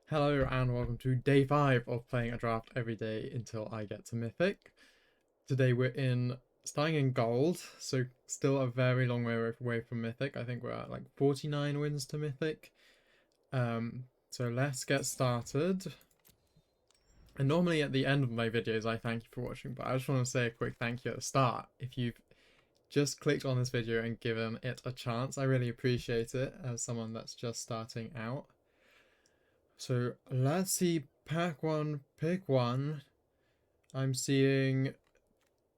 Hello and welcome to day 5 of playing a draft every day until I get to Mythic. Today we're starting in Gold, so still a very long way away from Mythic. I think we're at like 49 wins to Mythic. So let's get started. And normally at the end of my videos I thank you for watching, but I just want to say a quick thank you at the start. If you've just clicked on this video and given it a chance, I really appreciate it as someone that's just starting out. So let's see, pack 1, pick 1. I'm seeing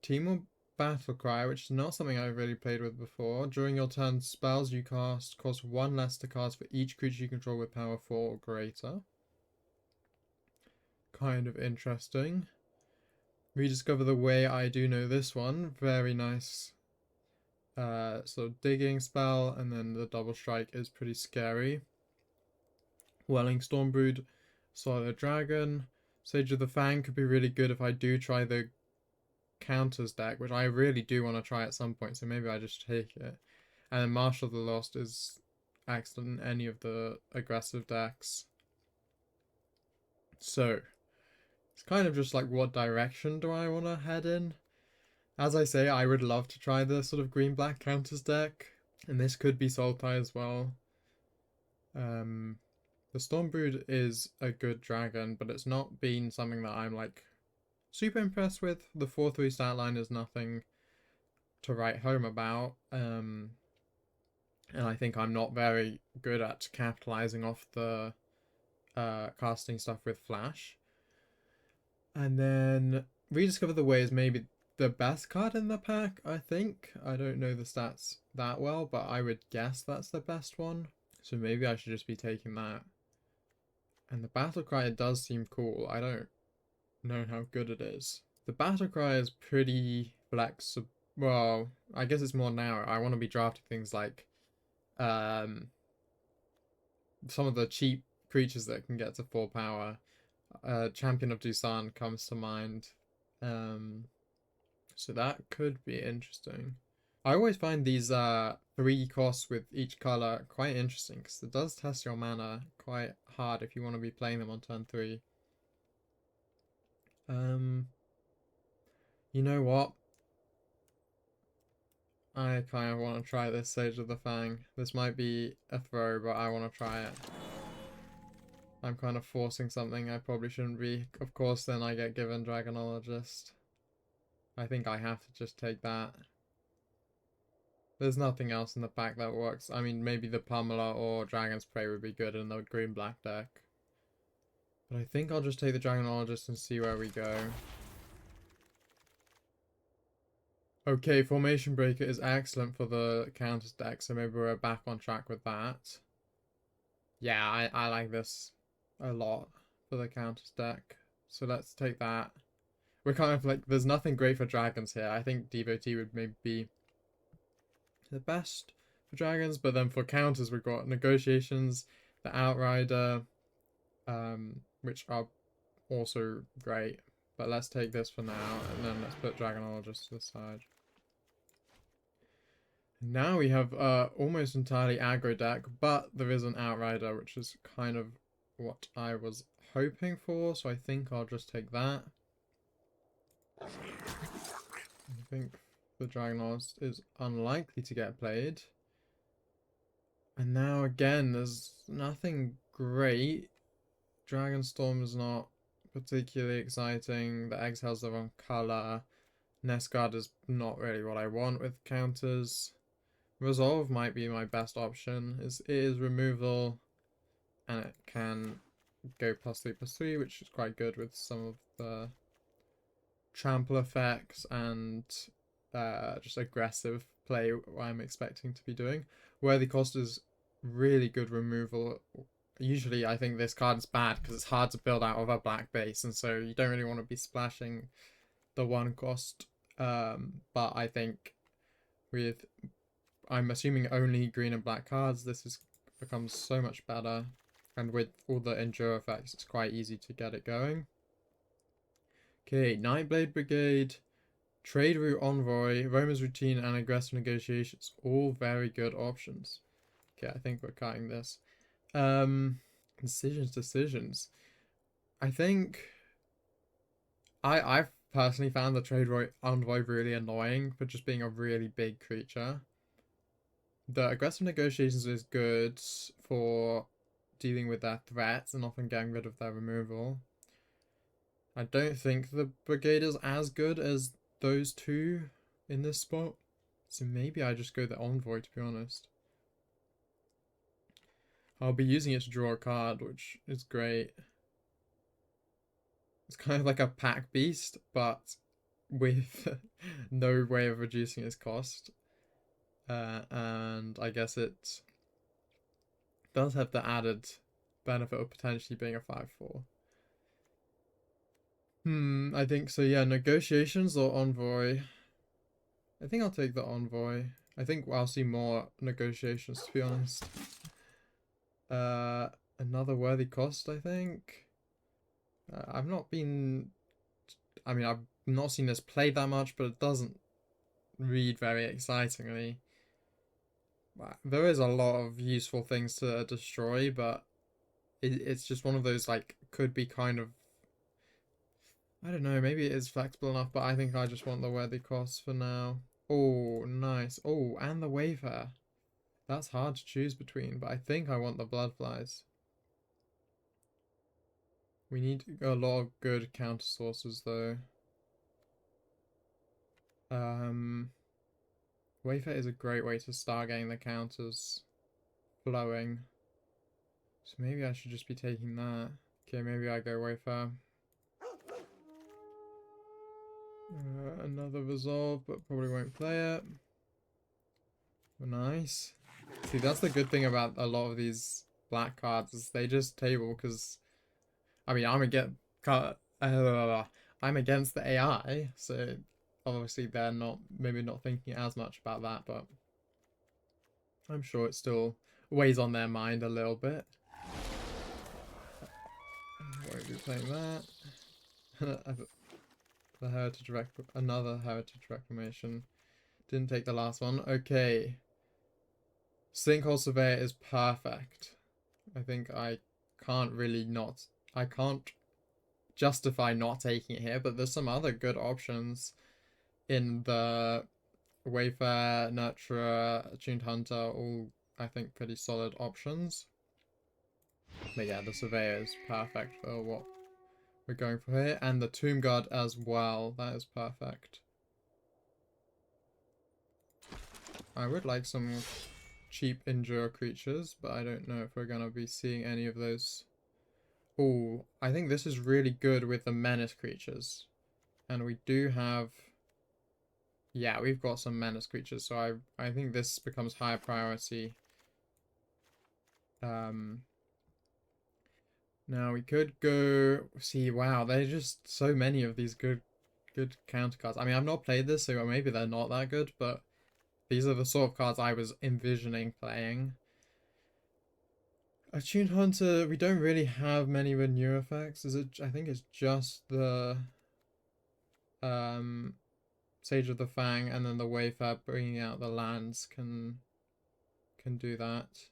Team Battle Cry, which is not something I've really played with before. During your turn, spells you cast cost 1 less to cast for each creature you control with power 4 or greater. Kind of interesting. Rediscover the Way, I do know this one. Very nice. So digging spell, and then the double strike is pretty scary. Welling Stormbrood, Swallow Dragon. Sage of the Fang could be really good if I do try the counters deck, which I really do want to try at some point, so maybe I just take it. And then Marshal of the Lost is excellent in any of the aggressive decks. So, it's kind of just like, what direction do I want to head in? As I say, I would love to try the sort of green-black counters deck, and this could be Sultai as well. The Stormbrood is a good dragon, but it's not been something that I'm like super impressed with. The 4/3 stat line is nothing to write home about. And I think I'm not very good at capitalizing off the casting stuff with Flash. And then Rediscover the Way is maybe the best card in the pack, I think. I don't know the stats that well, but I would guess that's the best one. So maybe I should just be taking that. And the Battle Cry does seem cool. I don't know how good it is. The Battle Cry is pretty flexible. Well, I guess it's more narrow. I want to be drafting things like some of the cheap creatures that can get to 4 power. Champion of Dusan comes to mind. So that could be interesting. I always find these 3 costs with each color quite interesting because it does test your mana quite hard if you want to be playing them on turn 3. You know what? I kind of want to try this Sage of the Fang. This might be a throw, but I want to try it. I'm kind of forcing something I probably shouldn't be. Of course, then I get given Dragonologist. I think I have to just take that. There's nothing else in the pack that works. I mean, maybe the Pummeler or Dragon's Prey would be good in the green-black deck. But I think I'll just take the Dragonologist and see where we go. Okay, Formation Breaker is excellent for the counters deck, so maybe we're back on track with that. Yeah, I like this a lot for the counters deck. So let's take that. We're kind of like, there's nothing great for dragons here. I think Devotee would maybe be the best for dragons, but then for counters we've got Negotiations, the Outrider, which are also great. But let's take this for now, and then let's put Dragonologist to the side. Now we have almost entirely aggro deck, but there is an Outrider, which is kind of what I was hoping for, so I think I'll just take that. I think the Dragonologist is unlikely to get played. And now again, there's nothing great. Dragonstorm is not particularly exciting. The Exile's the wrong color. Nest Guard is not really what I want with counters. Resolve might be my best option. It is removal, and it can go +3/+3, which is quite good with some of the trample effects and just aggressive play I'm expecting to be doing. Worthy Cost is really good removal. Usually I think this card is bad because it's hard to build out of a black base, and so you don't really want to be splashing the 1 cost. But I think with, I'm assuming only green and black cards, this becomes so much better. And with all the endure effects, it's quite easy to get it going. Okay, Nightblade Brigade, Trade Route Envoy, Roma's Routine, and Aggressive Negotiations. All very good options. Okay, I think we're cutting this. Decisions. I think I've personally found the trade envoy really annoying for just being a really big creature. The aggressive negotiations is good for dealing with their threats and often getting rid of their removal. I don't think the brigade is as good as those two in this spot. So maybe I just go the envoy, to be honest. I'll be using it to draw a card, which is great. It's kind of like a pack beast, but with no way of reducing its cost. And I guess it does have the added benefit of potentially being a 5/4. I think so, yeah. Negotiations or envoy? I think I'll take the envoy. I think I'll see more negotiations, to be honest. Another worthy cost, I think. I've not been... I mean, I've not seen this played that much, but it doesn't read very excitingly. There is a lot of useful things to destroy, but it's just one of those, like, could be kind of... I don't know, maybe it is flexible enough, but I think I just want the worthy cost for now. Oh, nice. Oh, and the Wayfarer. That's hard to choose between, but I think I want the Bloodflies. We need a lot of good counter sources, though. Wayfarer is a great way to start getting the counters flowing. So maybe I should just be taking that. Okay, maybe I go Wayfarer. Another resolve, but probably won't play it. Nice. See, that's the good thing about a lot of these black cards is they just table because, I mean, I'm against the AI, so obviously they're maybe not thinking as much about that, but I'm sure it still weighs on their mind a little bit. Won't be playing that. Another Heritage Reclamation. Didn't take the last one. Okay. Sinkhole Surveyor is perfect. I think I can't justify not taking it here, but there's some other good options in the Wayfarer, Nurturer, Attuned Hunter, all I think pretty solid options. But yeah, the Surveyor is perfect for what we're going for here, and the Tomb Guard as well. That is perfect. I would like some cheap Endure creatures, but I don't know if we're going to be seeing any of those. Oh, I think this is really good with the Menace creatures. And we do have... Yeah, we've got some Menace creatures, so I think this becomes higher priority. Now we could go... See, wow, there's just so many of these good counter cards. I mean, I've not played this, so maybe they're not that good, but these are the sort of cards I was envisioning playing. Attuned Hunter, we don't really have many renew effects. I think it's just the Sage of the Fang and then the Wayfarer bringing out the lands can do that.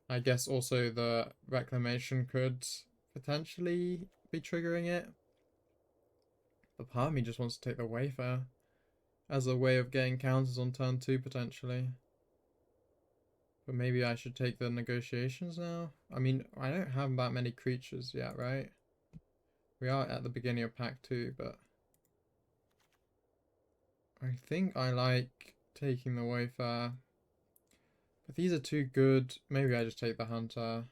I guess also the Reclamation could potentially be triggering it. But part of me just wants to take the Wayfarer as a way of getting counters on turn 2 potentially. But maybe I should take the negotiations now. I mean, I don't have that many creatures yet, right? We are at the beginning of pack 2, but I think I like taking the Wayfarer. But these are too good. Maybe I just take the Hunter.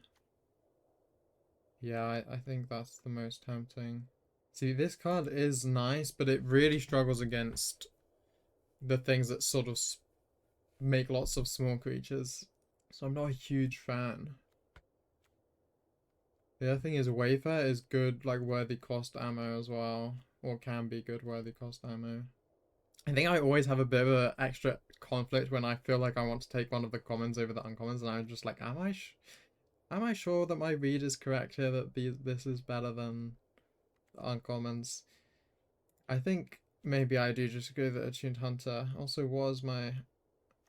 Yeah, I think that's the most tempting. See, this card is nice, but it really struggles against the things that sort of make lots of small creatures. So I'm not a huge fan. The other thing is Wayfarer is good, like, worthy cost ammo as well. Or can be good worthy cost ammo. I think I always have a bit of an extra conflict when I feel like I want to take one of the commons over the uncommons, and I'm just like, am I sure that my read is correct here, that this is better than the uncommons? I think maybe I do just go the Attuned Hunter. Also, what is my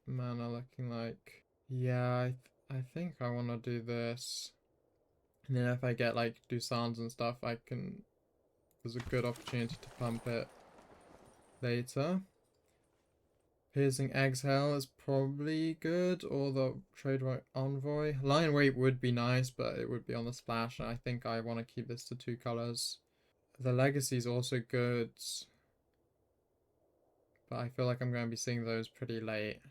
mana looking like? Yeah, I think I want to do this. And then if I get like Dusans and stuff, there's a good opportunity to pump it later. Piercing Exhale is probably good, or the Trade Right Envoy. Lion Weight would be nice, but it would be on the splash, and I think I want to keep this to 2 colors. The Legacy is also good, but I feel like I'm going to be seeing those pretty late.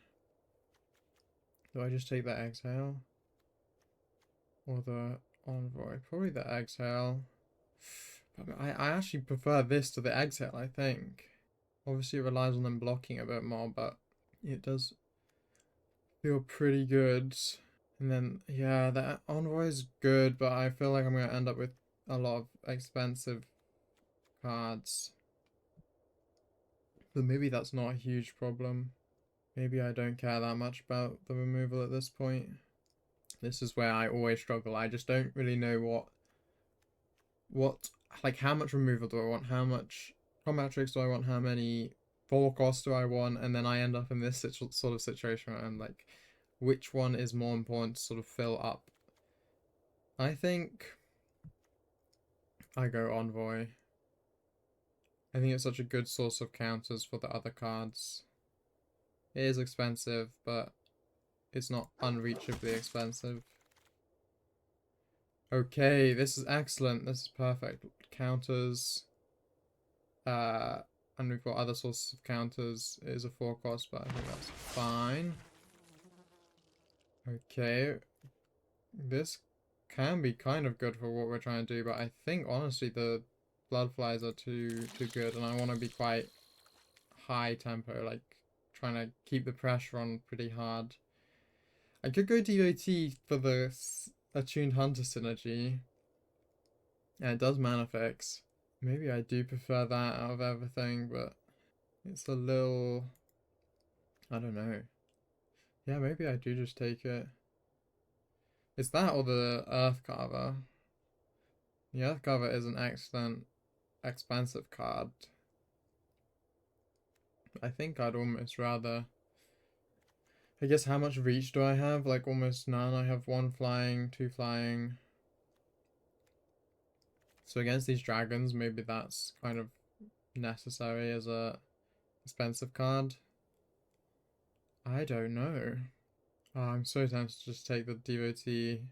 Do I just take the Exhale? Or the Envoy? Probably the Exhale. But I actually prefer this to the Exhale, I think. Obviously it relies on them blocking a bit more, but it does feel pretty good. And then, yeah, the Envoy is good, but I feel like I'm going to end up with a lot of expensive cards. But maybe that's not a huge problem. Maybe I don't care that much about the removal at this point. This is where I always struggle. I just don't really know like how much removal do I want? How much combat tricks do I want? How many 4 costs do I want? And then I end up in this sort of situation where I'm like, which one is more important to sort of fill up? I think I go Envoy. I think it's such a good source of counters for the other cards. It is expensive, but it's not unreachably expensive. Okay, this is excellent. This is perfect. Counters. And we've got other sources of counters. It is a 4 cost, but I think that's fine. Okay. This can be kind of good for what we're trying to do, but I think honestly the blood flies are too good, and I want to be quite high tempo, like trying to keep the pressure on pretty hard. I could go DOT for the attuned hunter synergy. Yeah, it does mana fix. Maybe I do prefer that out of everything, but it's a little, I don't know. Yeah, maybe I do just take it. It's that or the Earth Carver. The Earth Carver is an excellent, expensive card. I think I'd almost rather... I guess how much reach do I have? Like almost none. I have 1 flying, 2 flying. So against these dragons, maybe that's kind of necessary as a expensive card. I don't know. Oh, I'm so tempted to just take the Devotee.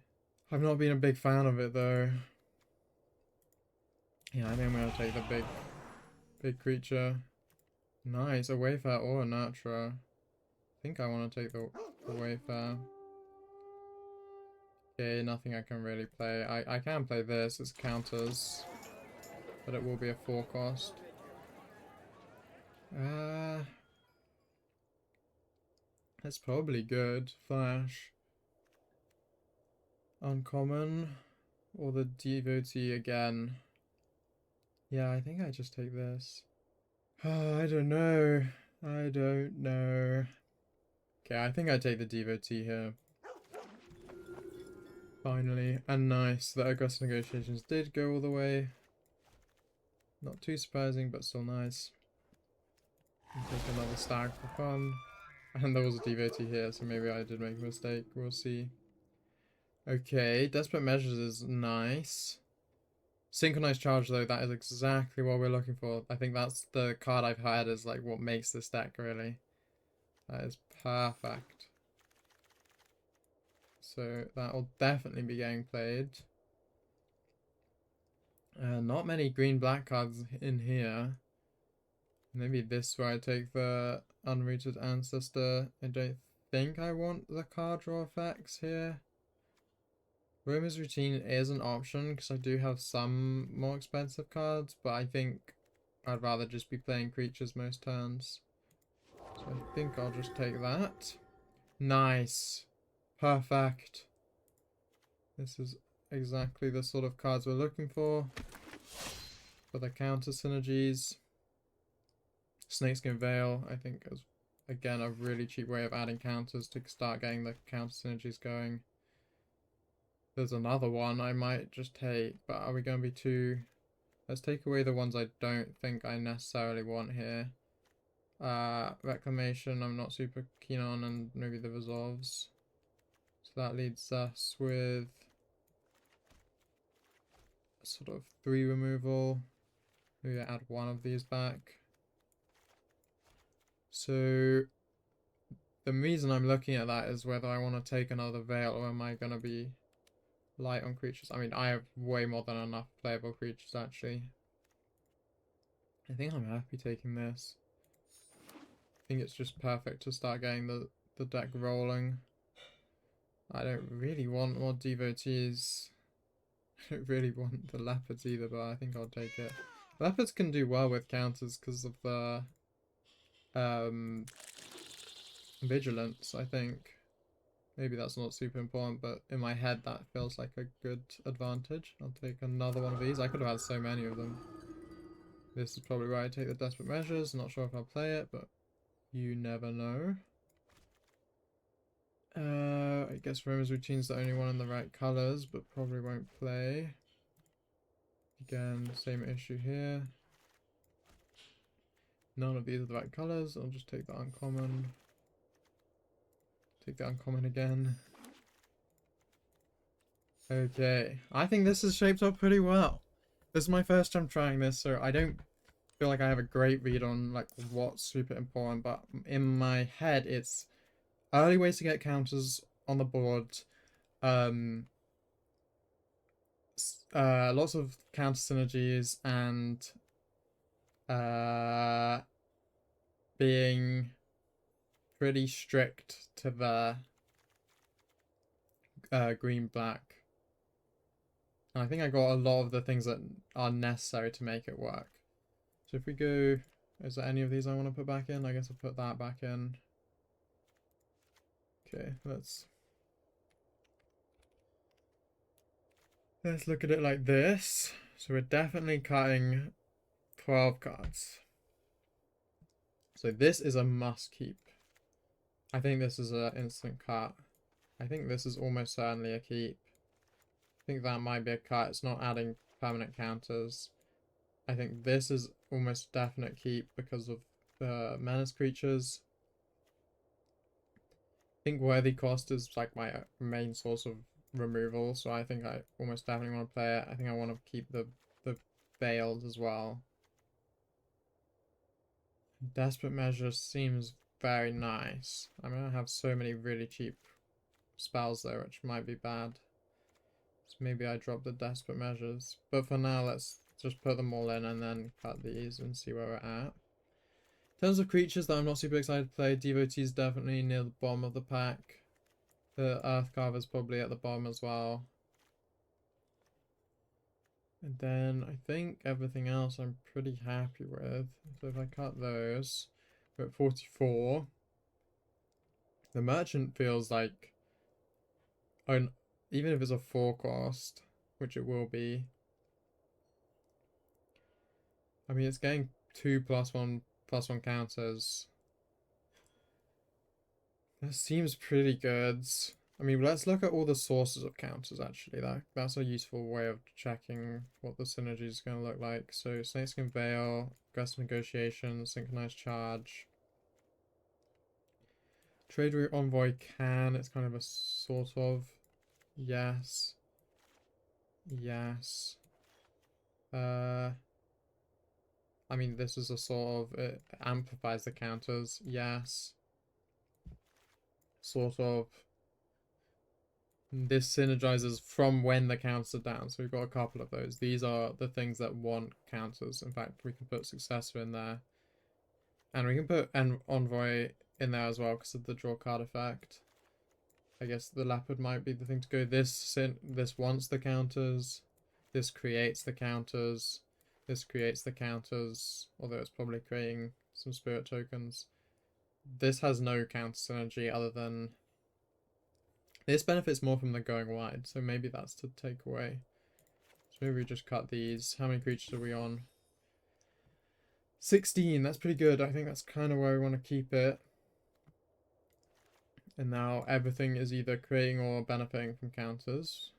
I've not been a big fan of it though. Yeah, I think I'm gonna take the big creature. Nice, a Wayfarer or a Nurturer. I think I want to take the Wayfarer. Okay, nothing I can really play. I can play this, it's counters. But it will be a 4 cost. That's probably good. Flash. Uncommon. Or the Devotee again. Yeah, I think I just take this. I don't know. I don't know. Okay, I think I take the Devotee here. Finally. And nice. The aggressive negotiations did go all the way. Not too surprising, but still nice. And take another stag for fun. And there was a Devotee here, so maybe I did make a mistake. We'll see. Okay, Desperate Measures is nice. Synchronized Charge, though, that is exactly what we're looking for. I think that's the card I've had is like what makes this deck, really. That is perfect. So that'll definitely be getting played. Not many green-black cards in here. Maybe this where I take the Unrooted Ancestor. I don't think I want the card draw effects here. Roamer's Routine is an option because I do have some more expensive cards, but I think I'd rather just be playing creatures most turns. So I think I'll just take that. Nice. Perfect. This is exactly the sort of cards we're looking for the counter synergies. Snakeskin Veil, I think, is again a really cheap way of adding counters to start getting the counter synergies going. There's another one I might just take, but are we going to be too... Let's take away the ones I don't think I necessarily want here. Reclamation I'm not super keen on, and maybe the Resolves. So that leaves us with sort of 3 removal. Maybe add 1 of these back. So the reason I'm looking at that is whether I want to take another Veil or am I going to be light on creatures. I mean, I have way more than enough playable creatures actually. I think I'm happy taking this. I think it's just perfect to start getting the deck rolling. I don't really want more devotees. I don't really want the leopards either, but I think I'll take it. Leopards can do well with counters because of the vigilance, I think. Maybe that's not super important, but in my head that feels like a good advantage. I'll take another one of these. I could have had so many of them. This is probably where I take the Desperate Measures. Not sure if I'll play it, but you never know. I guess Roma's Routine's the only one in the right colours, but probably won't play. Again, same issue here. None of these are the right colours. I'll just take the uncommon. Take the uncommon again. Okay, I think this is shaped up pretty well. This is my first time trying this, so I don't feel like I have a great read on like what's super important, but in my head it's early ways to get counters on the board, lots of counter synergies, and being pretty strict to the green black. And I think I got a lot of the things that are necessary to make it work. So if we go, is there any of these I want to put back in? I guess I'll put that back in. Okay, let's look at it like this. So we're definitely cutting 12 cards. So this is a must keep. I think this is an instant cut. I think this is almost certainly a keep. I think that might be a cut. It's not adding permanent counters. I think this is almost definite keep because of the menace creatures. I think worthy cost is like my main source of removal, so I think I almost definitely want to play it. I think I want to keep the veils as well. Desperate Measure seems very nice. I'm gonna have so many really cheap spells there, which might be bad. So maybe I drop the Desperate Measures. But for now, let's just put them all in and then cut these and see where we're at. In terms of creatures that I'm not super excited to play, Devotee's definitely near the bottom of the pack. The Earthcarver's probably at the bottom as well. And then I think everything else I'm pretty happy with. So if I cut those, we're at 44. The Merchant feels like, even if it's a 4 cost, which it will be. I mean, it's getting 2+1/+1 counters. That seems pretty good. I mean, let's look at all the sources of counters, actually. That's a useful way of checking what the synergy is going to look like. So, Snakeskin Veil, Aggressive Negotiation, Synchronized Charge. Trade Route Envoy can. It's kind of a sort of. Yes. Yes. I mean, this is a sort of. It amplifies the counters. Yes. Sort of. This synergizes from when the counters are down. So we've got a couple of those. These are the things that want counters. In fact, we can put Successor in there. And we can put an Envoy in there as well because of the draw card effect. I guess the Leopard might be the thing to go. This wants the counters. This creates the counters. This creates the counters. Although it's probably creating some spirit tokens. This has no counter synergy other than... This benefits more from the going wide, so maybe that's to take away. So maybe we just cut these. How many creatures are we on? 16, that's pretty good. I think that's kind of where we want to keep it. And now everything is either creating or benefiting from counters.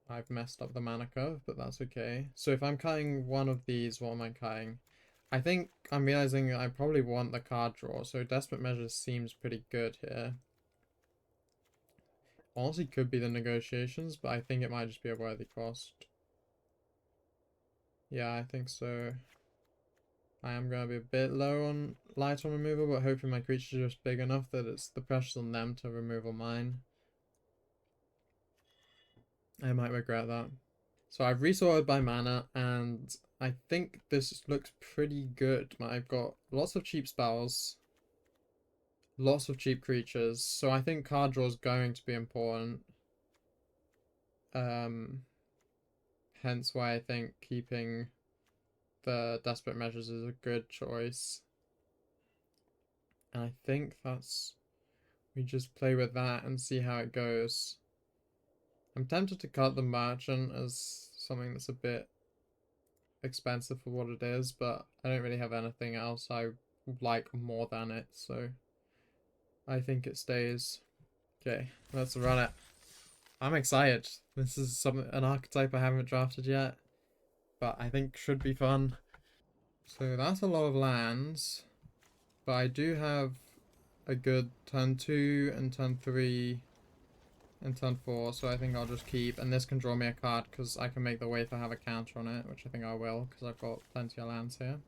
I've messed up the mana curve, but that's okay. So if I'm cutting one of these, what am I cutting? I think I'm realizing I probably want the card draw, so Desperate Measures seems pretty good here. Honestly, could be the negotiations, but I think it might just be a worthy cost. Yeah, I think so. I am going to be a bit low on light on removal, but hoping my creatures are just big enough that it's the pressure on them to removal mine. I might regret that. So I've resorted by mana, and I think this looks pretty good. I've got lots of cheap spells, lots of cheap creatures, so I think card draw is going to be important. Hence why I think keeping the Desperate Measures is a good choice. And I think that's... we just play with that and see how it goes. I'm tempted to cut the Merchant as something that's a bit expensive for what it is, but I don't really have anything else I like more than it, so I think it stays. Okay, let's run it. I'm excited. This is an archetype I haven't drafted yet, but I think should be fun. So that's a lot of lands, but I do have a good turn 2 and turn 3 and turn 4, so I think I'll just keep, and this can draw me a card because I can make the Wafer have a counter on it, which I think I will because I've got plenty of lands here.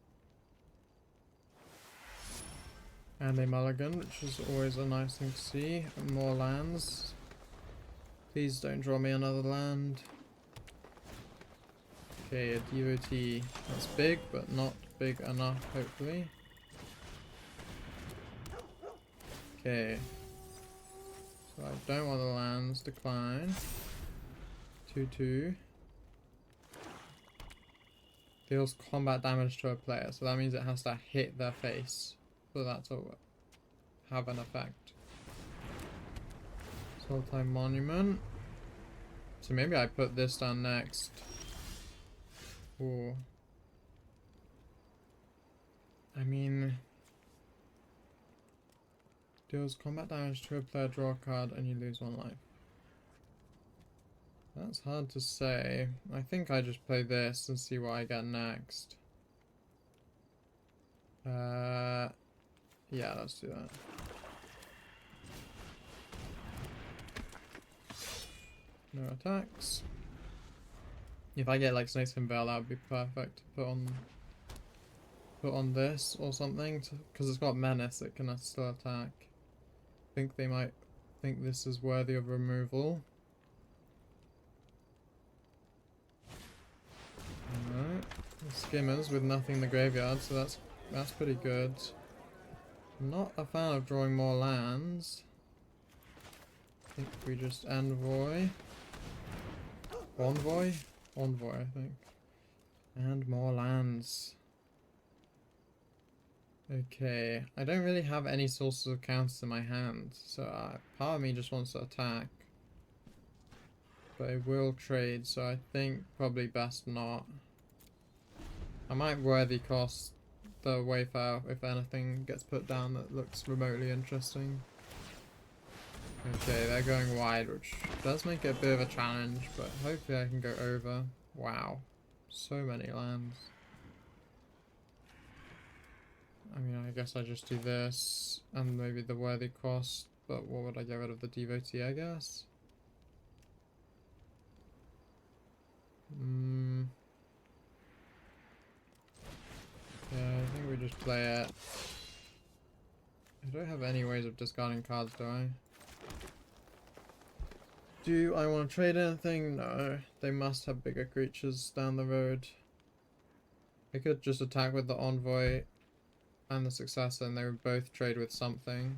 And a mulligan, which is always a nice thing to see. And more lands. Please don't draw me another land. Okay, a devotee. That's big, but not big enough, hopefully. Okay. So I don't want the lands. Decline. 2/2. Deals combat damage to a player, so that means it has to hit their face for that to have an effect. Soul-Time Monument. So maybe I put this down next. Ooh. I mean... deals combat damage to a player, draw a card, and you lose 1 life. That's hard to say. I think I just play this and see what I get next. Yeah, let's do that. No attacks. If I get like Snakeskin Veil, that would be perfect to put on this or something, because it's got Menace, it can still attack. I think they might think this is worthy of removal. Alright, Skimmers with nothing in the graveyard, so that's pretty good. I'm not a fan of drawing more lands. I think we just Envoy. Envoy, I think. And more lands. Okay, I don't really have any sources of counters in my hand, so part of me just wants to attack. But it will trade, so I think probably best not. I might worthy cost the Wayfarer if anything gets put down that looks remotely interesting. Okay, they're going wide, which does make it a bit of a challenge, but hopefully I can go over. Wow, so many lands. I mean, I guess I just do this, and maybe the worthy cost, but what would I get rid of? The devotee, I guess? Yeah, I think we just play it. I don't have any ways of discarding cards, do I? Do I want to trade anything? No. They must have bigger creatures down the road. I could just attack with the Envoy and the Successor, and they would both trade with something.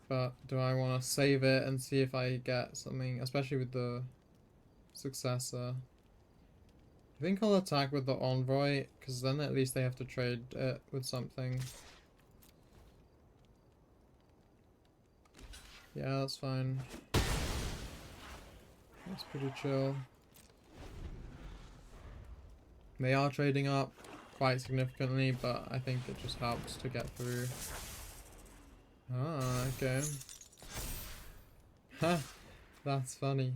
But do I want to save it and see if I get something, especially with the Successor? I think I'll attack with the Envoy, because then at least they have to trade it with something. Yeah, that's fine. That's pretty chill. They are trading up quite significantly, but I think it just helps to get through. Ah, okay. Ha! That's funny.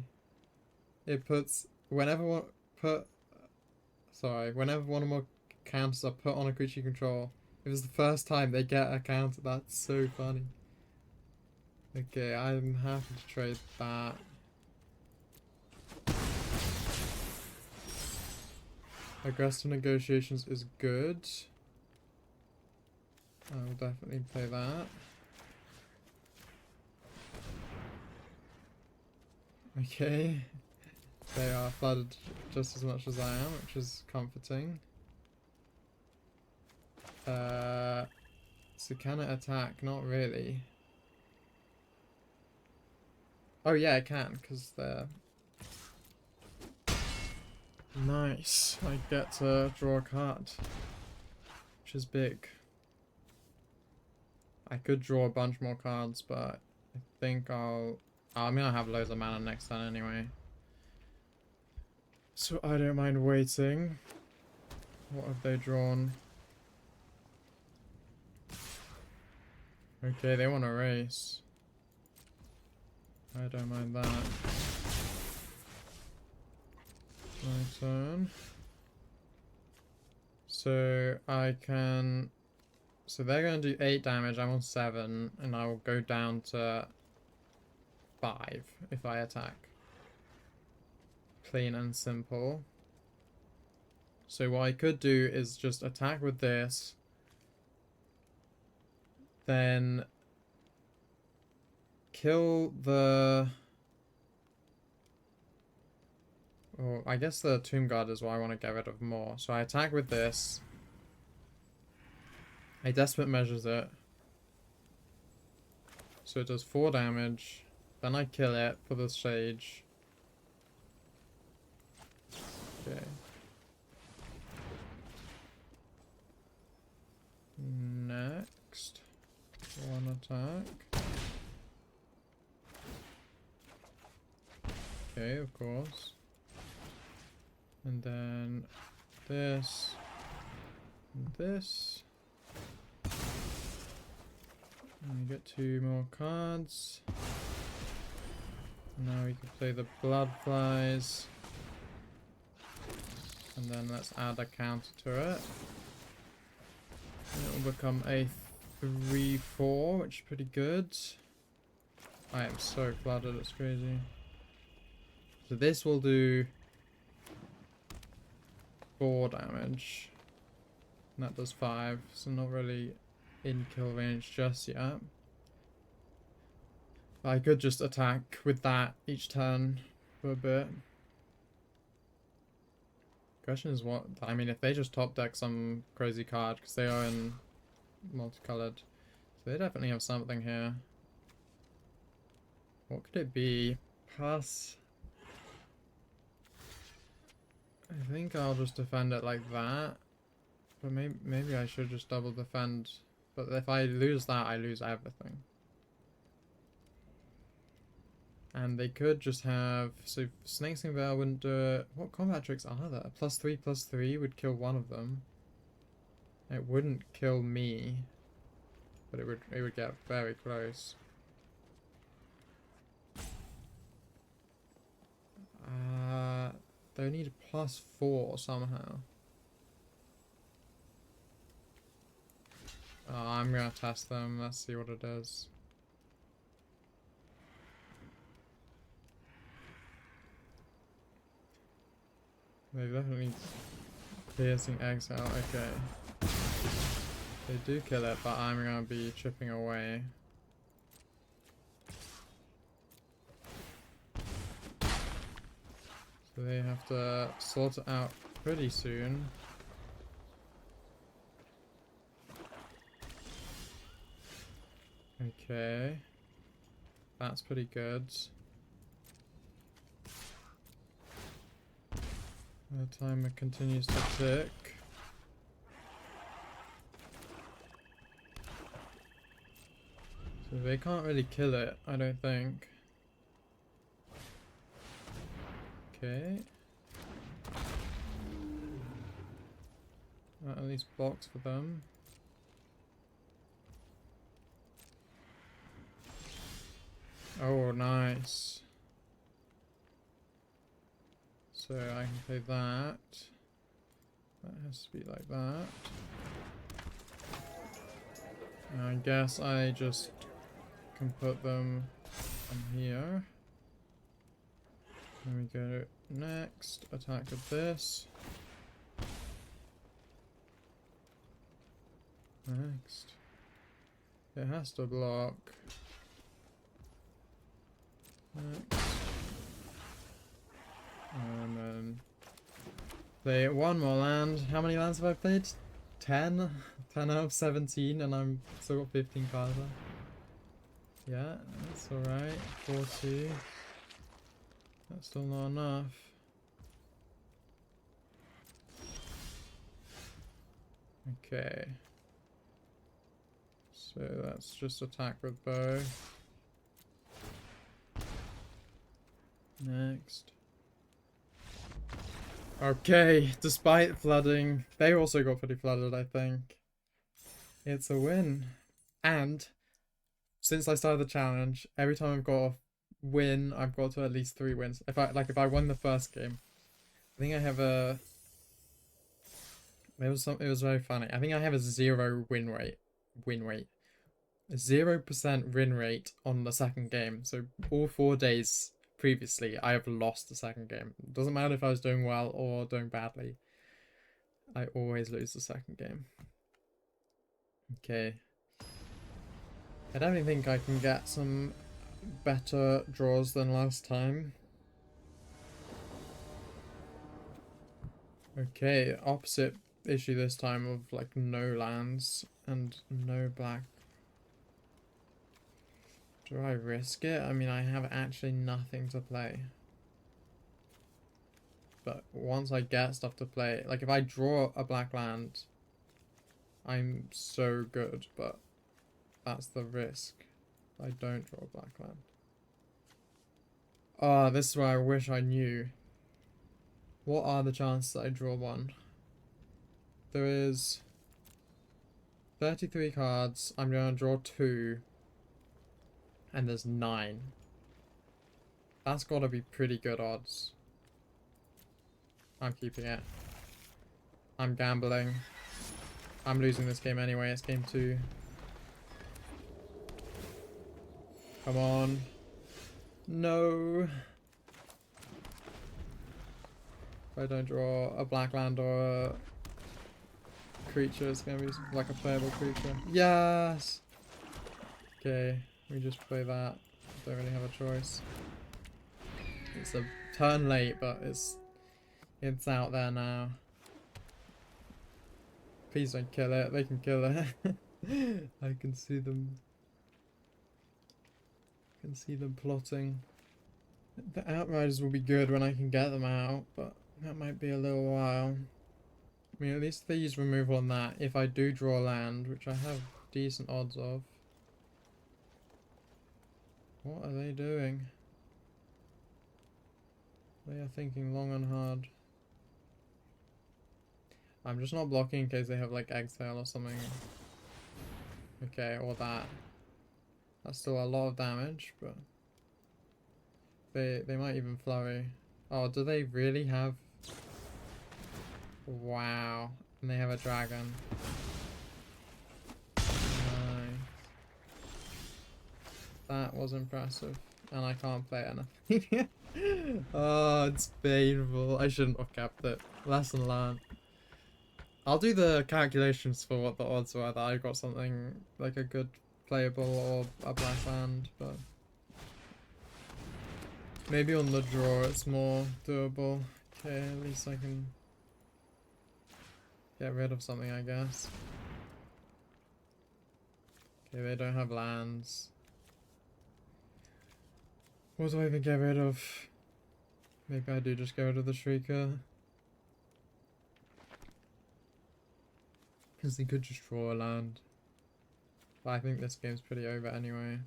It puts... whenever one of my counters are put on a creature you control, if it's the first time they get a counter, that's so funny. Okay, I'm happy to trade that. Aggressive negotiations is good. I will definitely play that. Okay. They are flooded just as much as I am, which is comforting. So can it attack? Not really. Oh yeah, it can, because they're... Nice. I get to draw a card, which is big. I could draw a bunch more cards, but I think I'll... I mean, I have loads of mana next turn anyway. So I don't mind waiting. What have they drawn? Okay, they want to race. I don't mind that. My turn. So I can... So they're going to do 8 damage, I'm on 7, and I will go down to 5 if I attack. Plain and simple. So what I could do is just attack with this, then kill the... Oh, I guess the Tomb Guard is what I want to get rid of more. So I attack with this. I Desperate Measures it. So it does 4 damage. Then I kill it for the Sage. Okay. Next. 1 attack. Okay, of course. And then this. And this. And we get 2 more cards. Now we can play the Blood Flies. And then let's add a counter to it. And it will become a 3/4, which is pretty good. I am so flooded, it's crazy. So this will do 4 damage. And that does 5, so not really in kill range just yet. But I could just attack with that each turn for a bit. Question is what... I mean, if they just top deck some crazy card, because they are in multicolored. So they definitely have something here. What could it be? Pass... I think I'll just defend it like that. But maybe I should just double defend. But if I lose that, I lose everything. And they could just have... So Snakeskin Veil wouldn't do it. What combat tricks are there? +3/+3 would kill one of them. It wouldn't kill me. But it would get very close. They need a +4 somehow. Oh, I'm gonna test them. Let's see what it is. They definitely piercing exile. Okay. They do kill it, but I'm gonna be chipping away. So they have to sort it out pretty soon. Okay. That's pretty good. The timer continues to tick. So they can't really kill it, I don't think. Okay. That at least blocks for them. Oh, nice. So I can play that. That has to be like that. And I guess I just can put them on here. Then we go next, attack with this. Next. It has to block. Next. And then play one more land. How many lands have I played? 10? 10 out of 17, and I'm still got 15 cards left. Yeah, that's alright. 4-2. That's still not enough. Okay. So that's just attack with bow. Next. Okay, despite flooding, they also got pretty flooded, I think. It's a win. And since I started the challenge, every time I've got a win, I've got to at least 3 wins. If I won the first game, I think I have a. It was very funny. I think I have a 0 win rate. 0% win rate on the second game. So all 4 days previously, I have lost the second game. It doesn't matter if I was doing well or doing badly. I always lose the second game. Okay. I definitely think I can get some better draws than last time. Okay, opposite issue this time of like no lands and no black. Do I risk it? I mean, I have actually nothing to play. But once I get stuff to play, like if I draw a black land, I'm so good, but that's the risk. I don't draw a black land. Oh, this is where I wish I knew. What are the chances that I draw one? There is 33 cards. I'm going to draw 2. And there's 9. That's got to be pretty good odds. I'm keeping it. I'm gambling. I'm losing this game anyway. It's game 2. Come on. No. If I don't draw a black land or a creature, it's going to be like a playable creature. Yes! Okay, we just play that. Don't really have a choice. It's a turn late, but it's out there now. Please don't kill it. They can kill it. I can see them. I can see them plotting. The Outriders will be good when I can get them out, but that might be a little while. I mean, at least they use removal on that. If I do draw land, which I have decent odds of. What are they doing? They are thinking long and hard. I'm just not blocking in case they have like Exhale or something. Okay, or that. That's still a lot of damage, but they might even flurry. Oh, do they really have? Wow, and they have a dragon. Nice. That was impressive, and I can't play anything. Oh, it's painful. I shouldn't have kept it. Lesson learned. I'll do the calculations for what the odds were that I got something like a good playable or a black land, but maybe on the draw it's more doable. Okay, at least I can get rid of something, I guess. Okay, they don't have lands. What do I even get rid of? Maybe I do just get rid of the Shrieker. Because they could just draw a land. But I think this game's pretty over anyway.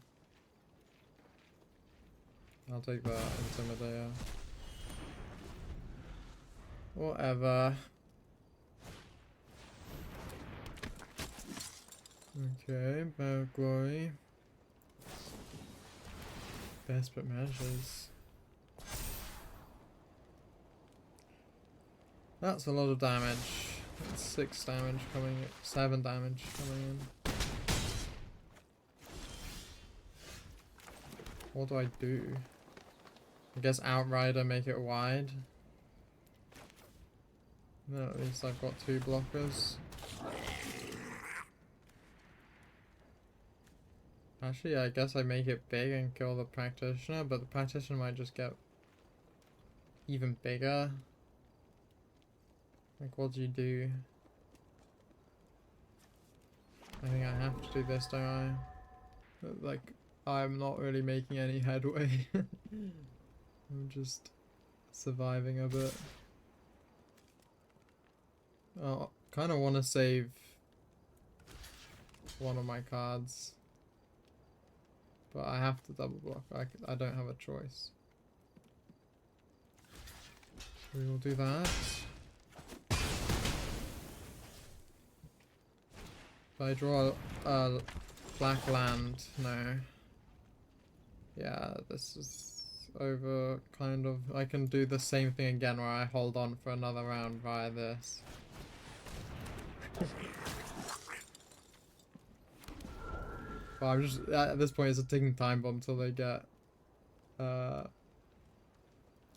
I'll take that Intimidator. Whatever. Okay, Bow of Glory. Desperate measures. That's a lot of damage. That's 6 damage coming in. 7 damage coming in. What do I do? I guess Outrider, make it wide. No, at least I've got 2 blockers. Actually, I guess I make it big and kill the practitioner, but the practitioner might just get even bigger. Like, what do you do? I think I have to do this, don't I? But, like, I'm not really making any headway. I'm just surviving a bit. Oh, kind of want to save one of my cards. But I have to double block. I don't have a choice. We will do that. If I draw a black land, no. Yeah, this is over, kind of. I can do the same thing again where I hold on for another round via this. But I'm just, at this point it's a ticking time bomb till they get a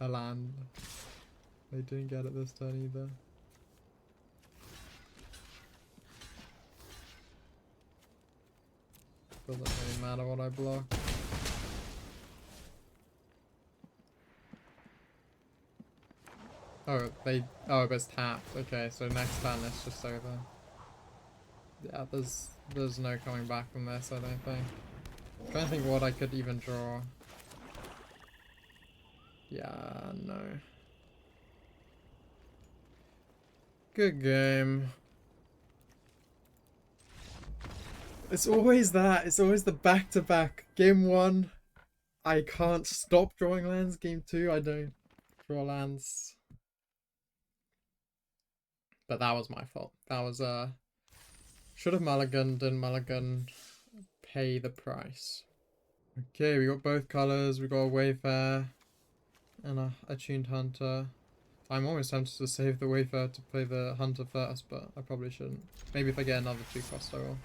land. They didn't get it this turn either. Doesn't really matter what I block. Oh, oh, it's tapped. Okay, so next turn it's just over. Yeah, there's no coming back from this, I don't think. I'm trying to think what I could even draw. Yeah, no. Good game. It's always that. It's always the back-to-back. Game 1, I can't stop drawing lands. Game 2, I don't draw lands. But that was my fault. That was, should have mulliganed, didn't mulligan. Pay the price. Okay, we got both colours. We got a Wayfarer and a attuned Hunter. I'm almost tempted to save the Wayfarer to play the Hunter first, but I probably shouldn't. Maybe if I get another 2-cost, I will.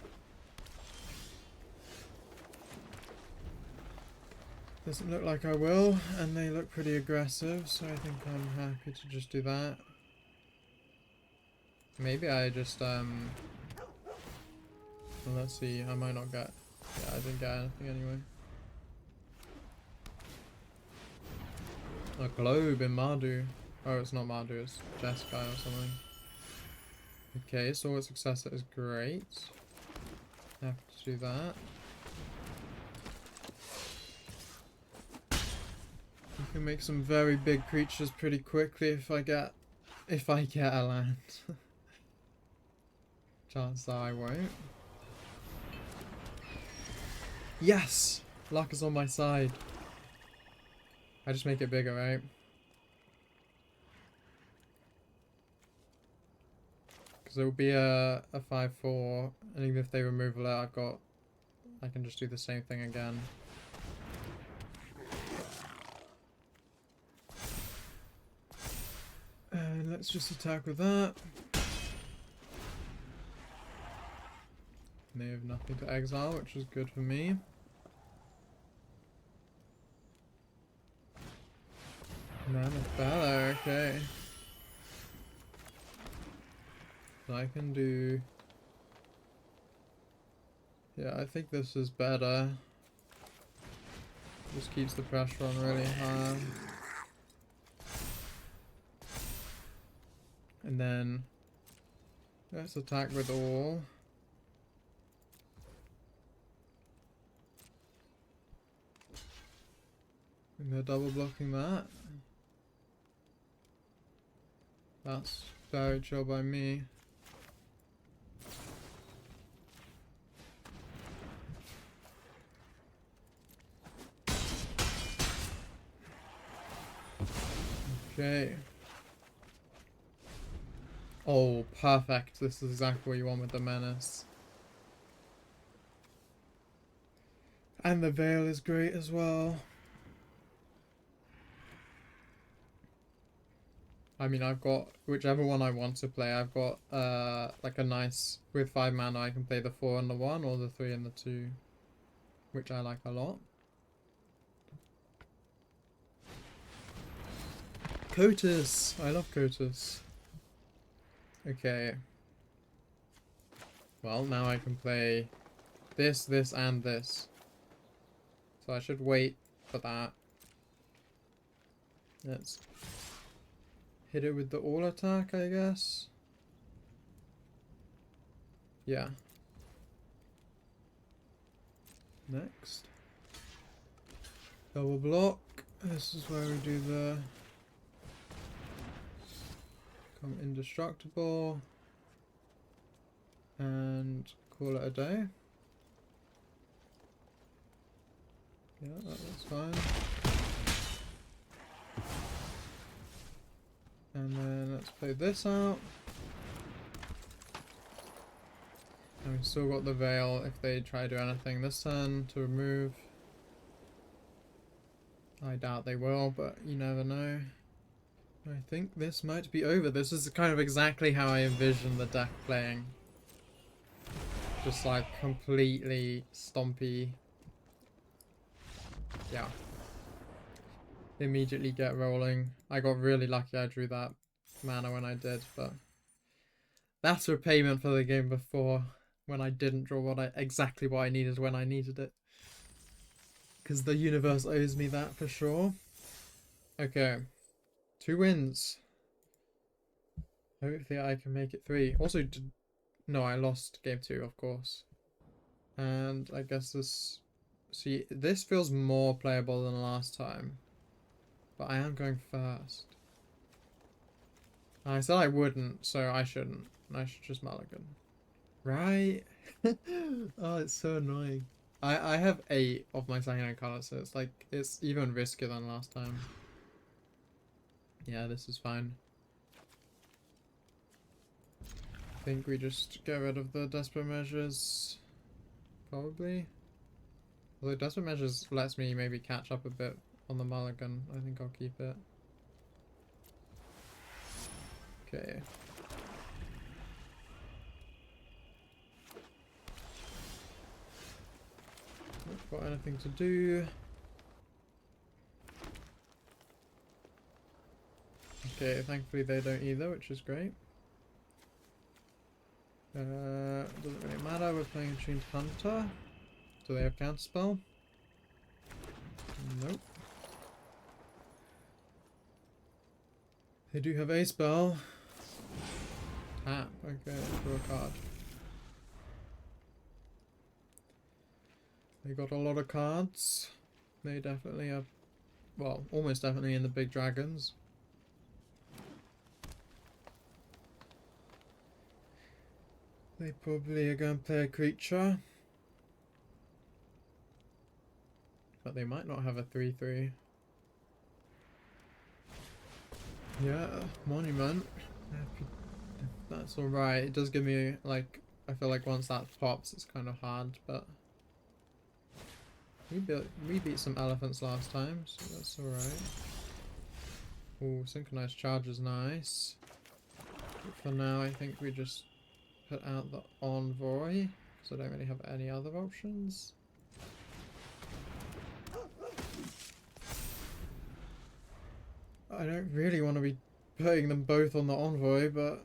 Doesn't look like I will, and they look pretty aggressive, so I think I'm happy to just do that. Maybe I just, well, let's see, I might not get, yeah, I didn't get anything anyway. A globe in Mardu. Oh, it's not Mardu, it's Jeskai or something. Okay, Sword Successor is great. Have to do that. You can make some very big creatures pretty quickly if I get a land. Chances are I won't. Yes! Luck is on my side. I just make it bigger, right? Because it will be a 5/4, and even if they remove it, I can just do the same thing again. And let's just attack with that. They have nothing to exile, which is good for me. Manifella, okay. So I can do... Yeah, I think this is better. Just keeps the pressure on really high. And then let's attack with all. And they're double blocking that. That's very chill by me. Okay. Oh, perfect. This is exactly what you want with the Menace. And the Veil is great as well. I mean, I've got whichever one I want to play. I've got like a nice, with 5 mana I can play the 4 and the 1 or the 3 and the 2, which I like a lot. Cotus! I love Cotus. Okay. Well, now I can play this, this, and this. So I should wait for that. Let's hit it with the all attack, I guess. Yeah. Next. Double block. This is where we do the become indestructible and call it a day. Yeah, that's fine. And then let's play this out. And we've still got the Veil if they try to do anything this turn to remove. I doubt they will, but you never know. I think this might be over. This is kind of exactly how I envision the deck playing. Just like completely stompy. Yeah. Immediately get rolling. I got really lucky I drew that mana when I did, but that's repayment for the game before when I didn't draw exactly what I needed when I needed it. Because the universe owes me that for sure. Okay. 2 wins. Hopefully I can make it 3. Also, no, I lost game 2, of course. And I guess this... See, this feels more playable than last time. But I am going first. I said I wouldn't, so I shouldn't. I should just mulligan. Right? Oh, it's so annoying. I have 8 of my secondary colors, so it's like, it's even riskier than last time. Yeah, this is fine. I think we just get rid of the Desperate Measures. Probably. Although Desperate Measures lets me maybe catch up a bit on the mulligan. I think I'll keep it. Okay. Not got anything to do. Okay, thankfully they don't either, which is great. Doesn't really matter, we're playing Attuned Hunter. Do they have counterspell? Nope. They do have a spell. Tap, okay, draw a card. They got a lot of cards. They definitely have, well, almost definitely in the big dragons. They probably are going to play a creature. But they might not have a 3/3. Yeah, Monument. That's alright. It does give me, like, I feel like once that pops, it's kind of hard, but... We beat some elephants last time, so that's alright. Ooh, Synchronized Charge is nice. But for now, I think we just put out the Envoy, because I don't really have any other options. I don't really want to be putting them both on the Envoy, but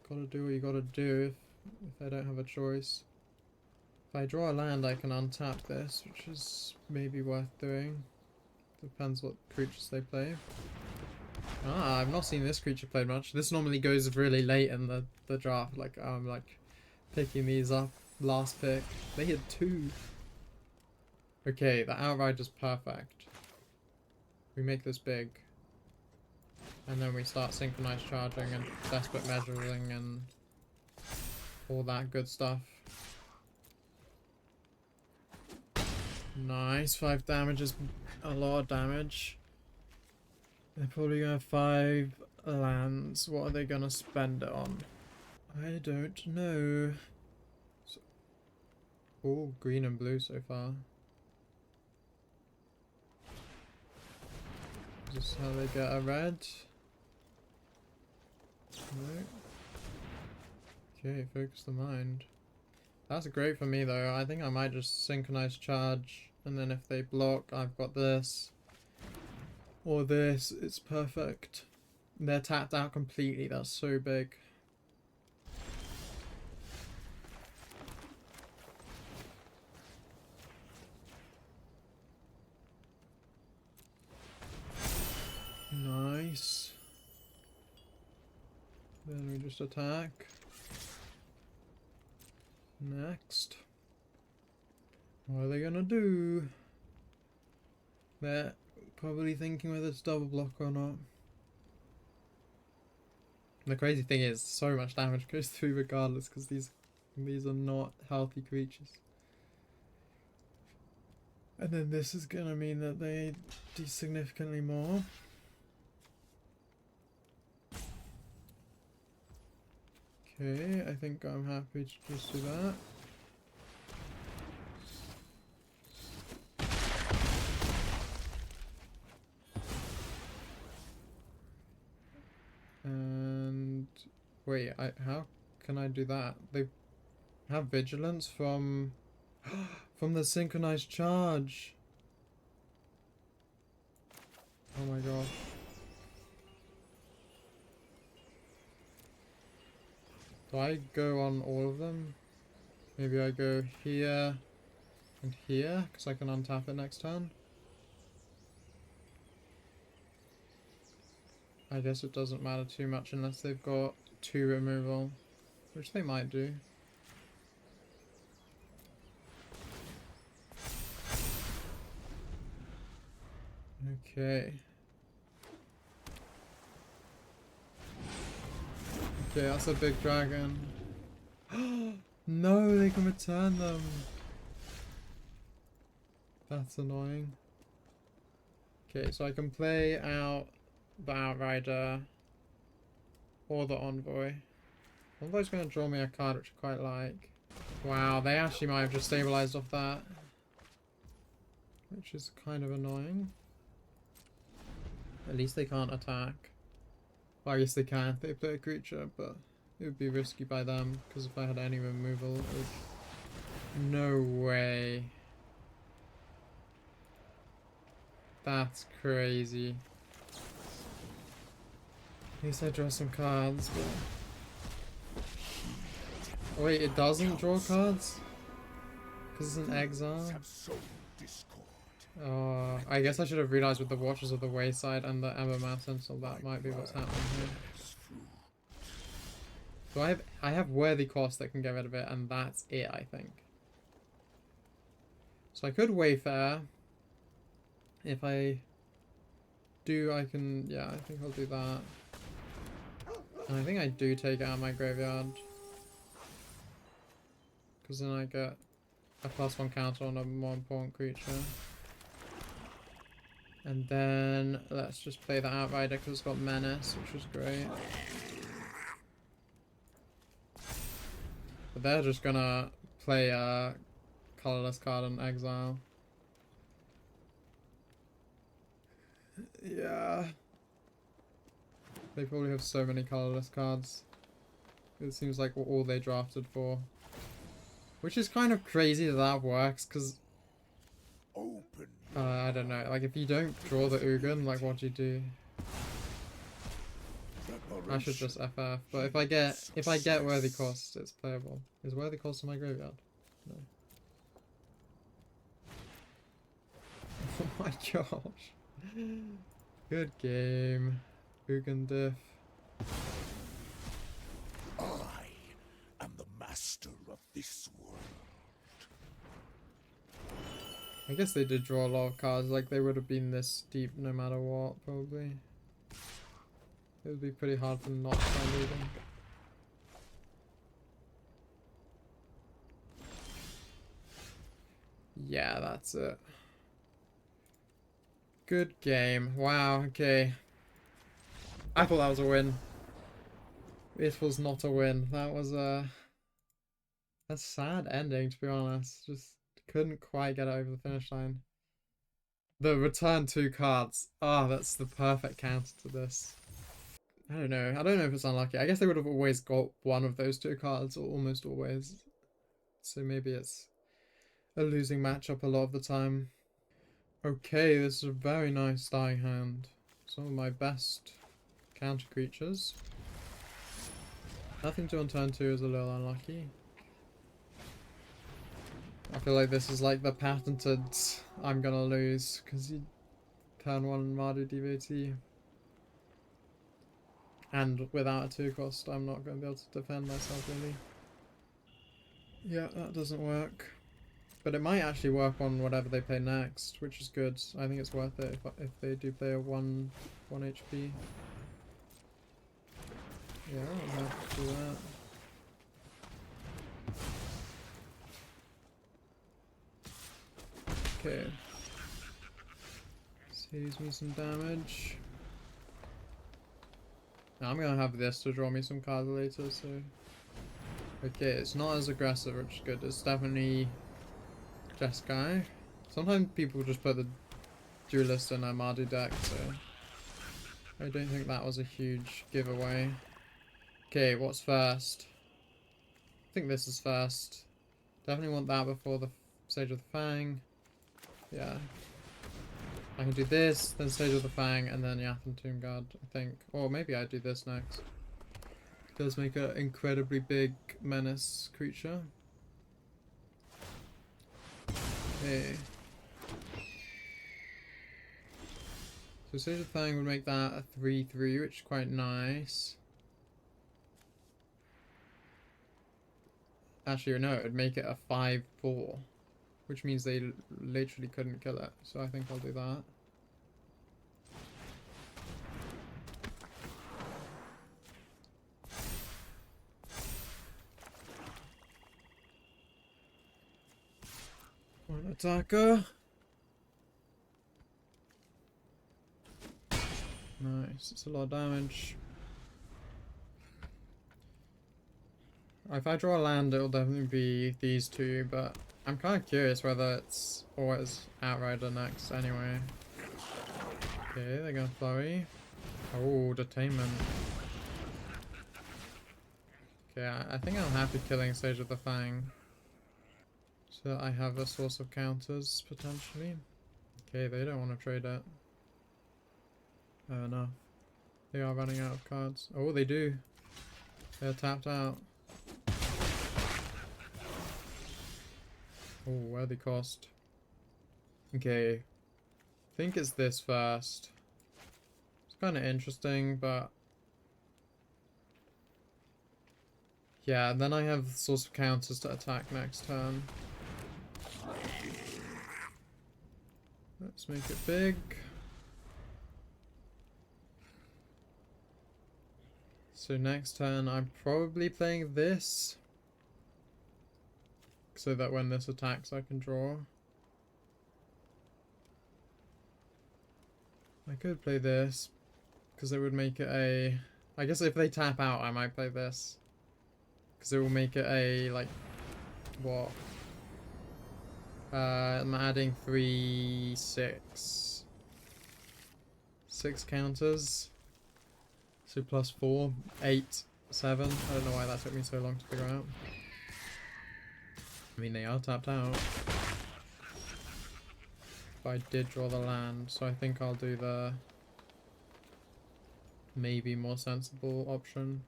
gotta do what you gotta do if I don't have a choice. If I draw a land, I can untap this, which is maybe worth doing. Depends what creatures they play. Ah, I've not seen this creature played much. This normally goes really late in the draft. Like, I'm like picking these up last pick. They hit 2. Okay, the outright is perfect. We make this big. And then we start synchronized charging and desperate measuring and all that good stuff. Nice, 5 damage is a lot of damage. They're probably gonna have 5 lands. What are they gonna spend it on? I don't know. So, oh, green and blue so far. Is this how they get a red? No. Okay, focus the mind. That's great for me though. I think I might just synchronize charge, and then if they block, I've got this. Or this, it's perfect. They're tapped out completely, that's so big. Nice. Then we just attack. Next. What are they gonna do? They're probably thinking whether it's double block or not. The crazy thing is, so much damage goes through regardless, because these are not healthy creatures. And then this is gonna mean that they do significantly more. Okay, I think I'm happy to just do that. And wait, how can I do that? They have vigilance from from the synchronized charge. Oh my god. Do I go on all of them? Maybe I go here and here, because I can untap it next turn. I guess it doesn't matter too much unless they've got 2 removal, which they might do. Okay. Okay, that's a big dragon. No, they can return them. That's annoying. Okay, so I can play out the Outrider or the Envoy. Envoy's going to draw me a card which I quite like. Wow, they actually might have just stabilized off that, which is kind of annoying. At least they can't attack. Well, I guess they can if they play a creature, but it would be risky by them, because if I had any removal, it would... No way. That's crazy. At least I draw some cards, but... Wait, it doesn't draw cards? Because it's an exile? Oh, I guess I should have realized with the Watchers of the Wayside and the Ember Mass Sentinel that might be what's happening here. So I have Worthy Cost that can get rid of it, and that's it, I think. So I could Wayfare. If I do, I can... Yeah, I think I'll do that. And I think I do take it out of my graveyard. Because then I get a +1 counter on a more important creature. And then let's just play the Outrider because it's got Menace, which is great. But they're just gonna play a colorless card on exile. Yeah. They probably have so many colorless cards. It seems like all they drafted for. Which is kind of crazy that that works, because... I don't know, like if you don't draw the Ugin, like what do you do? I should just FF, but if I get Worthy Cost, it's playable. Is Worthy Cost in my graveyard? No. Oh my gosh. Good game. Ugin diff. I am the master of this world. I guess they did draw a lot of cards, like they would have been this deep no matter what, probably. It would be pretty hard for them not to find Ugin. Yeah, that's it. Good game. Wow, okay. I thought that was a win. It was not a win. That was a sad ending, to be honest. Just couldn't quite get it over the finish line. The return 2 cards. Ah, oh, that's the perfect counter to this. I don't know. I don't know if it's unlucky. I guess they would have always got one of those 2 cards, or almost always. So maybe it's a losing matchup a lot of the time. Okay, this is a very nice starting hand. Some of my best counter creatures. Nothing to on turn 2 is a little unlucky. I feel like this is like the patented I'm gonna lose because you turn 1 Mardu DVT. And without a 2 cost, I'm not going to be able to defend myself really. Yeah, that doesn't work. But it might actually work on whatever they play next, which is good. I think it's worth it if they do play a 1 HP. Yeah, I'll have to do that. Okay. Saves me some damage. Now I'm gonna have this to draw me some cards later, so... Okay, it's not as aggressive, which is good. It's definitely Jeskai. Sometimes people just put the duelist in a Mardu deck, so... I don't think that was a huge giveaway. Okay, what's first? I think this is first. Definitely want that before the Sage of the Fang. Yeah. I can do this, then Sage of the Fang, and then Yath and Tomb Guard, I think. Or maybe I do this next. It does make an incredibly big menace creature. Okay. So Sage of the Fang would make that a 3/3, which is quite nice. Actually, no, it would make it a 5/4. Which means they literally couldn't kill it. So I think I'll do that. One attacker. Nice, it's a lot of damage. If I draw a land, it'll definitely be these two, but I'm kind of curious whether it's always Outrider next anyway. Okay, they're gonna flurry. Oh, Detainment. Okay, I think I'm happy killing Sage of the Fang. So that I have a source of counters, potentially. Okay, they don't want to trade it. No. They are running out of cards. Oh, they do. They're tapped out. Oh, worthy cost. Okay. I think it's this first. It's kind of interesting, but... Yeah, and then I have source of counters to attack next turn. Let's make it big. So next turn I'm probably playing this. So that when this attacks I can draw. I could play this. Because it would make it a... I guess if they tap out I might play this. Because it will make it a, like... What? I'm adding 3, 6. 6 counters. So plus 4, 8, 7. I don't know why that took me so long to figure out. I mean, they are tapped out. But I did draw the land, so I think I'll do the maybe more sensible option.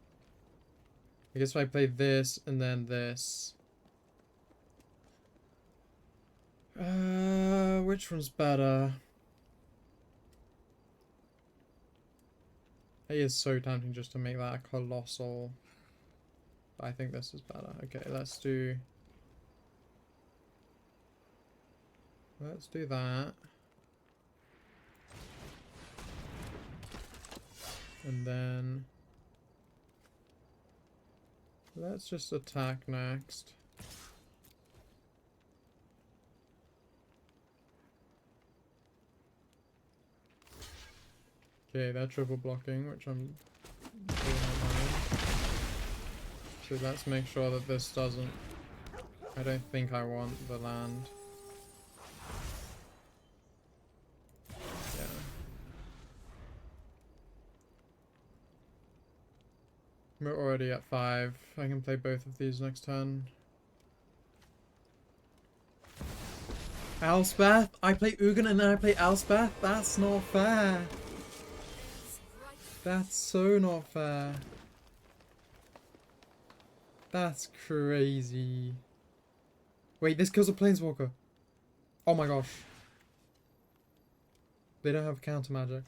I guess if I play this and then this. Which one's better? It is so tempting just to make that a colossal. But I think this is better. Okay, let's do that. And then let's just attack next. Okay, they're triple blocking, which I'm doing not mind. So let's make sure that this doesn't... I don't think I want the land. Yeah. We're already at 5. I can play both of these next turn. Elspeth? I play Ugin and then I play Elspeth? That's not fair. That's so not fair. That's crazy. Wait, this kills a planeswalker. Oh my gosh. They don't have counter magic.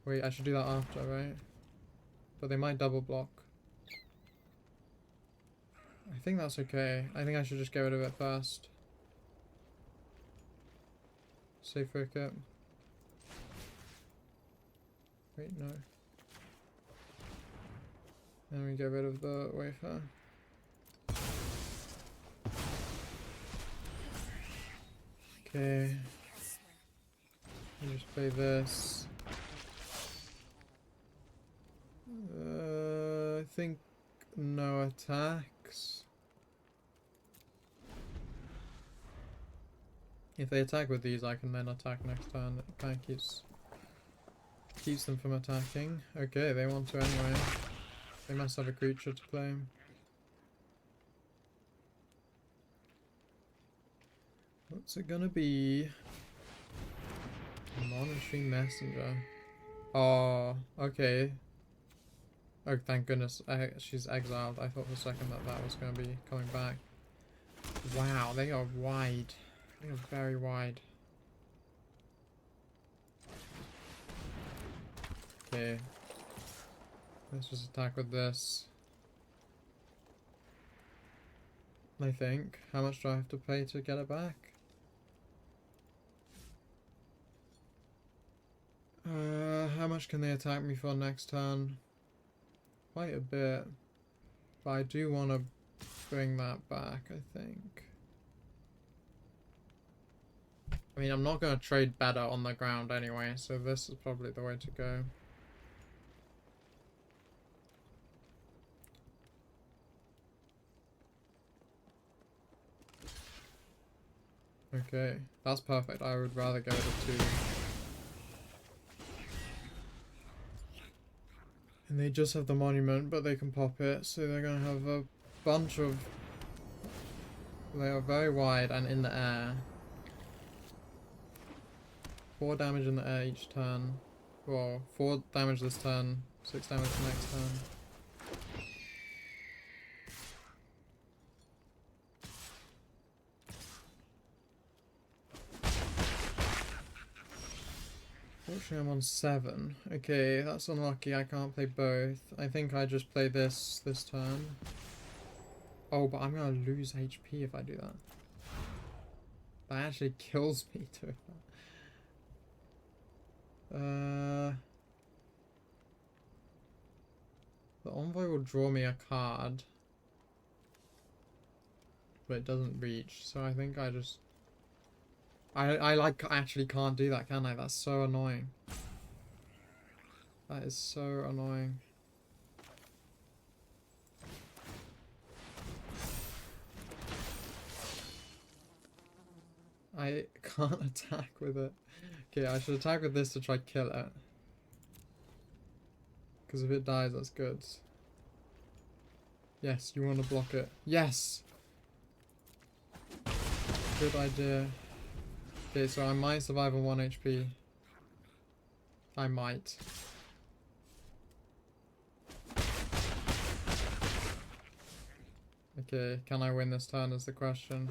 Wait, I should do that after, right? but they might double block. I think that's okay. I think I should just get rid of it first. Save cricket. Wait, no. And we get rid of the wafer. Okay. Just play this. I think no attacks. If they attack with these, I can then attack next turn. It kind of keeps them from attacking. Okay, they want to anyway. They must have a creature to play. What's it gonna be? Monitoring messenger. Oh, okay. Oh, thank goodness. She's exiled. I thought for a second that that was gonna be coming back. Wow, they are wide. They are very wide. Okay. Let's just attack with this. I think. How much do I have to pay to get it back? How much can they attack me for next turn? Quite a bit. But I do want to bring that back, I think. I mean, I'm not going to trade better on the ground anyway, so this is probably the way to go. Okay, that's perfect. I would rather go to 2. And they just have the monument, but they can pop it, so they're going to have a bunch of... They are very wide and in the air. 4 damage in the air each turn. Well, 4 damage this turn, 6 damage the next turn. Fortunately, I'm on 7. Okay, that's unlucky. I can't play both. I think I just play this turn. Oh, but I'm gonna lose HP if I do that. That actually kills me to that. The envoy will draw me a card, but it doesn't reach. So I think I just. I like actually can't do that, can I? That's so annoying. That is so annoying. I can't attack with it. Okay, I should attack with this to try kill it. Because if it dies, that's good. Yes, you want to block it. Yes! Good idea. Okay, so I might survive on 1 HP. I might. Okay, can I win this turn is the question.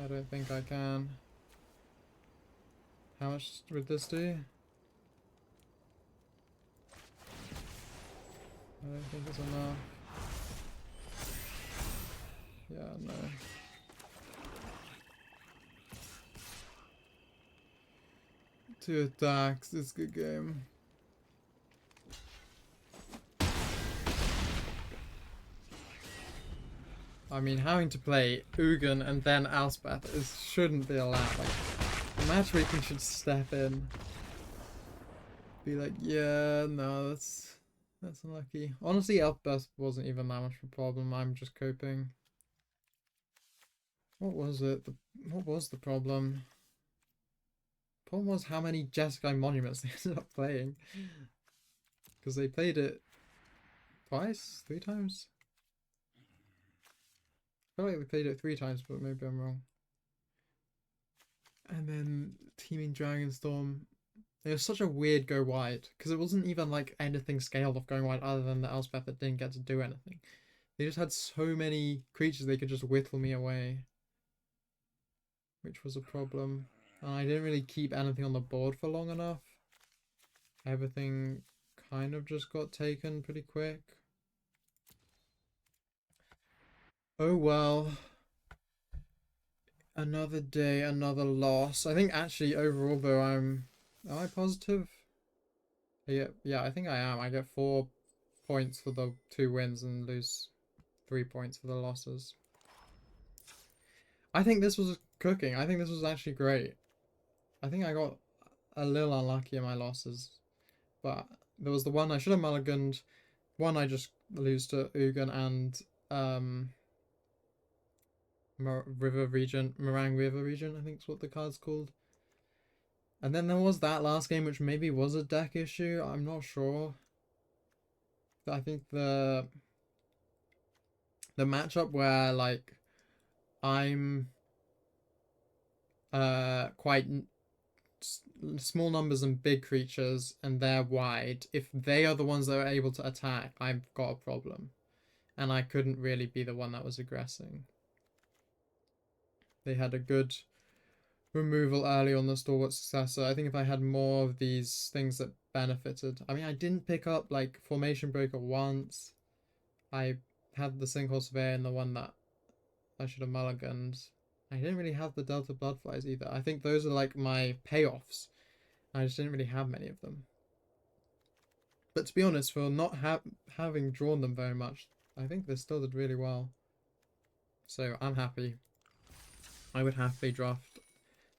I don't think I can. How much would this do? I don't think it's enough. Yeah, no. Two attacks, it's a good game. I mean, having to play Ugin and then Elspeth shouldn't be allowed. Like, the matchmaking should step in. Be like, yeah, no, that's unlucky. Honestly, Elspeth wasn't even that much of a problem. I'm just coping. What was it? What was the problem? The problem was how many Jeskai monuments they ended up playing. Because they played it twice? 3 times? I feel like they played it 3 times, but maybe I'm wrong. And then teaming Dragonstorm. It was such a weird go wide, because it wasn't even like anything scaled off going wide other than the Elspeth that didn't get to do anything. They just had so many creatures they could just whittle me away. Which was a problem. And I didn't really keep anything on the board for long enough. Everything kind of just got taken pretty quick. Oh well. Another day, another loss. I think actually overall though am I positive? Yeah, I think I am. I get 4 points for the 2 wins and lose 3 points for the losses. I think this was cooking. I think this was actually great. I think I got a little unlucky in my losses. But there was the one I should have mulliganed, one I just lose to Ugin and Meringue River Region, I think is what the card's called. And then there was that last game, which maybe was a deck issue. I'm not sure. But I think the matchup where like I'm quite small numbers and big creatures and they're wide, if they are the ones that are able to attack, I've got a problem. And I couldn't really be the one that was aggressing. They had a good removal early on the Stalwart Successor. I think if I had more of these things that benefited. I mean, I didn't pick up like Formation Breaker once. I had the Sinkhole Surveyor and the one that I should have mulliganed. I didn't really have the Delta Bloodflies either. I think those are like my payoffs. I just didn't really have many of them. But to be honest, for not having drawn them very much, I think they still did really well. So I'm happy. I would happily draft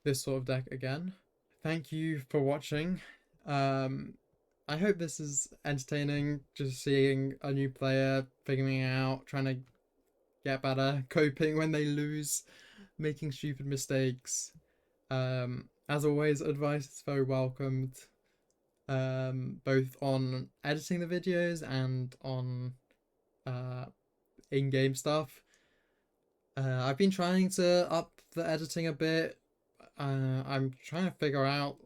this sort of deck again. Thank you for watching. I hope this is entertaining, just seeing a new player figuring it out, trying to get better, coping when they lose, making stupid mistakes. As always, advice is very welcomed, both on editing the videos and on in-game stuff. I've been trying to up the editing a bit. I'm trying to figure out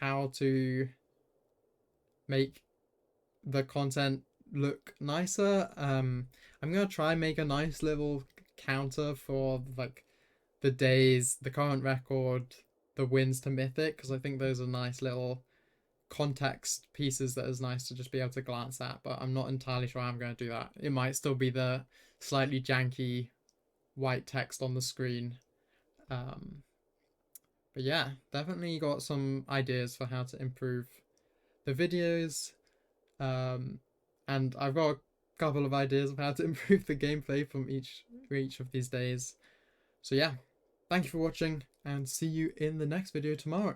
how to make the content look nicer. I'm gonna try and make a nice little counter for like the days, the current record, the wins to Mythic, because I think those are nice little context pieces that is nice to just be able to glance at, but I'm not entirely sure I'm going to do that. It might still be the slightly janky white text on the screen. But yeah, definitely got some ideas for how to improve the videos. And I've got a couple of ideas of how to improve the gameplay from each of these days. So yeah, thank you for watching and see you in the next video tomorrow.